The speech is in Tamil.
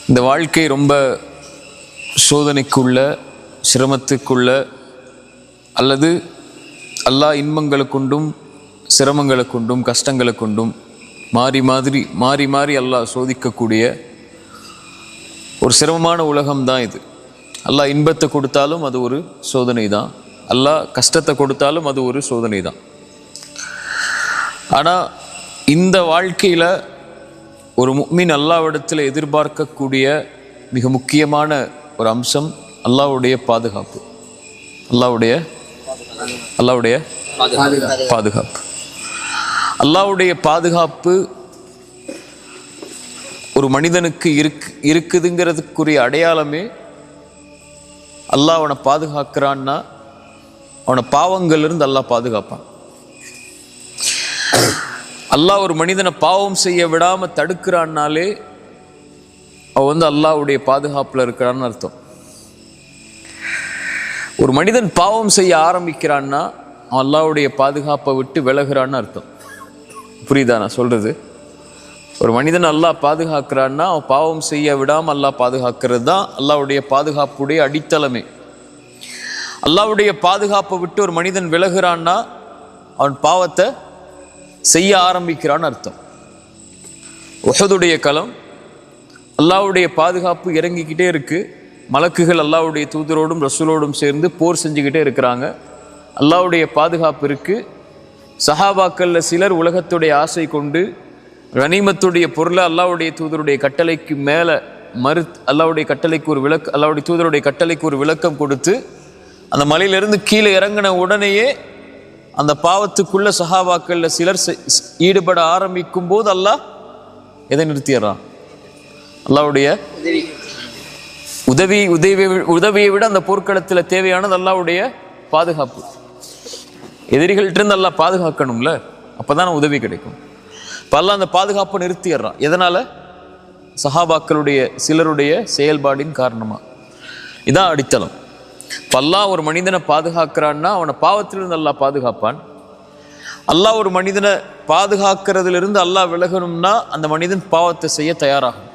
இந்த வாழ்க்கை ரொம்ப சோதனைக்குள்ள, சிரமத்துக்குள்ள, அல்லது அல்லாஹ் இன்பங்களை கொண்டும் சிரமங்களை கொண்டும் கஷ்டங்களை கொண்டும் மாறி மாறி அல்லாஹ் சோதிக்கக்கூடிய ஒரு சிரமமான உலகம்தான் இது. அல்லாஹ் இன்பத்தை கொடுத்தாலும் அது ஒரு சோதனை தான், அல்லாஹ் கஷ்டத்தை கொடுத்தாலும் அது ஒரு சோதனை தான். ஆனால் இந்த வாழ்க்கையில் ஒரு முஃமின் அல்லாஹ்விடத்தில் எதிர்பார்க்கக்கூடிய மிக முக்கியமான ஒரு அம்சம் அல்லாஹ்வுடைய பாதுகாப்பு. அல்லாஹ்வுடைய பாதுகாப்பு. அல்லாஹ்வுடைய பாதுகாப்பு ஒரு மனிதனுக்கு இருக்குதுங்கிறதுக்குரிய அடையாளமே அல்லாஹ் அவனை பாதுகாக்கிறான்னா அவனை பாவங்கள்லேருந்து அல்லாஹ் பாதுகாப்பான். அல்லாஹ் ஒரு மனிதனை பாவம் செய்ய விடாம தடுக்கிறான்னாலே அவன் அல்லாஹ்வுடைய பாதுகாப்புல இருக்கிறான்னு அர்த்தம். ஒரு மனிதன் பாவம் செய்ய ஆரம்பிக்கிறான்னா அவன் அல்லாஹ்வுடைய பாதுகாப்பை விட்டு விலகுறான்னு அர்த்தம். புரியுதா நான் சொல்றது? ஒரு மனிதன் அல்லாஹ் பாதுகாக்கிறான்னா அவன் பாவம் செய்ய விடாம அல்லாஹ் பாதுகாக்கிறது தான் அல்லாஹ்வுடைய பாதுகாப்புடைய அடித்தளமே. அல்லாஹ்வுடைய பாதுகாப்பை விட்டு ஒரு மனிதன் விலகுறான்னா அவன் பாவத்தை செய்ய ஆரம்பிக்கிறான்னு அர்த்தம். உஹதுடைய களம், அல்லாஹ்வுடைய பாதுகாப்பு இறங்கிக்கிட்டே இருக்கு. மலக்குகள் அல்லாஹ்வுடைய தூதரோடும் ரசூலோடும் சேர்ந்து போர் செஞ்சுக்கிட்டே இருக்கிறாங்க. அல்லாஹ்வுடைய பாதுகாப்பு இருக்கு. சஹாபாக்கள்ல சிலர் உலகத்துடைய ஆசை கொண்டு கனிமத்துடைய பொருளை அல்லாஹ்வுடைய தூதருடைய கட்டளைக்கு மேலே அல்லாஹ்வுடைய கட்டளைக்கு ஒரு அல்லாஹ்வுடைய தூதருடைய கட்டளைக்கு ஒரு விளக்கம் கொடுத்து அந்த மலையிலிருந்து கீழே இறங்கின உடனேயே அந்த பாவத்துக்குள்ள சஹாபாக்கள்ல சிலர் ஈடுபட ஆரம்பிக்கும் போது அல்லாஹ் எதை நிறுத்திடுறான்? அல்லாஹ்வுடைய உதவியை விட அந்த போர்க்களத்தில் தேவையானது அல்லாஹ்வுடைய பாதுகாப்பு. எதிரிகள்ட்ட இருந்து அல்லாஹ் பாதுகாக்கணும்ல, அப்பதான் உதவி கிடைக்கும். இப்ப அல்லாஹ் அந்த பாதுகாப்பை நிறுத்திடுறான். எதனால? சஹாபாக்களுடைய சிலருடைய செயல்பாடின் காரணமா. இதான் அடித்தளம். அல்லாஹ் ஒரு மனிதனை பாதுகாக்கிறான்னா அவனை பாவத்திலிருந்து அல்லாஹ் பாதுகாப்பான். அல்லாஹ் ஒரு மனிதனை பாதுகாக்கிறதுல இருந்து அல்லாஹ் விலகணும்னா அந்த மனிதன் பாவத்தை செய்ய தயாராகும்.